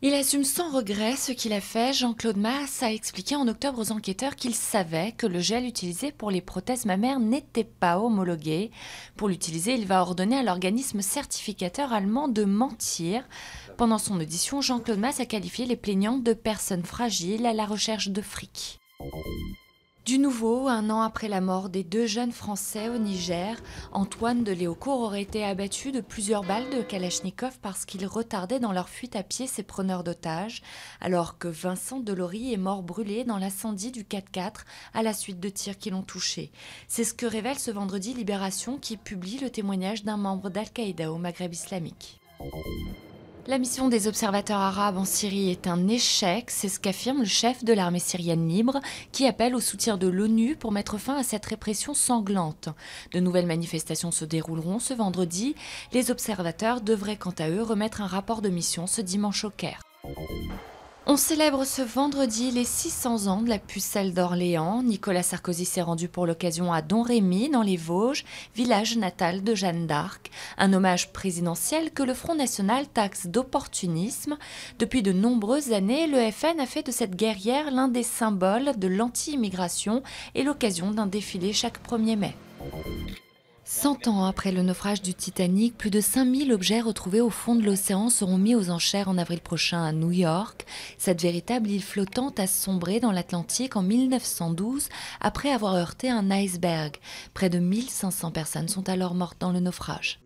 Il assume sans regret ce qu'il a fait. Jean-Claude Masse a expliqué en octobre aux enquêteurs qu'il savait que le gel utilisé pour les prothèses mammaires n'était pas homologué. Pour l'utiliser, il va ordonner à l'organisme certificateur allemand de mentir. Pendant son audition, Jean-Claude Masse a qualifié les plaignantes de personnes fragiles à la recherche de fric. Du nouveau, un an après la mort des deux jeunes Français au Niger, Antoine de Léaucourt aurait été abattu de plusieurs balles de Kalachnikov parce qu'il retardait dans leur fuite à pied ses preneurs d'otages, alors que Vincent Delory est mort brûlé dans l'incendie du 4x4 à la suite de tirs qui l'ont touché. C'est ce que révèle ce vendredi Libération qui publie le témoignage d'un membre d'Al-Qaïda au Maghreb islamique. La mission des observateurs arabes en Syrie est un échec, c'est ce qu'affirme le chef de l'armée syrienne libre, qui appelle au soutien de l'ONU pour mettre fin à cette répression sanglante. De nouvelles manifestations se dérouleront ce vendredi. Les observateurs devraient quant à eux remettre un rapport de mission ce dimanche au Caire. On célèbre ce vendredi les 600 ans de la pucelle d'Orléans. Nicolas Sarkozy s'est rendu pour l'occasion à Domrémy, dans les Vosges, village natal de Jeanne d'Arc. Un hommage présidentiel que le Front National taxe d'opportunisme. Depuis de nombreuses années, le FN a fait de cette guerrière l'un des symboles de l'anti-immigration et l'occasion d'un défilé chaque 1er mai. 100 ans après le naufrage du Titanic, plus de 5000 objets retrouvés au fond de l'océan seront mis aux enchères en avril prochain à New York. Cette véritable île flottante a sombré dans l'Atlantique en 1912 après avoir heurté un iceberg. Près de 1500 personnes sont alors mortes dans le naufrage.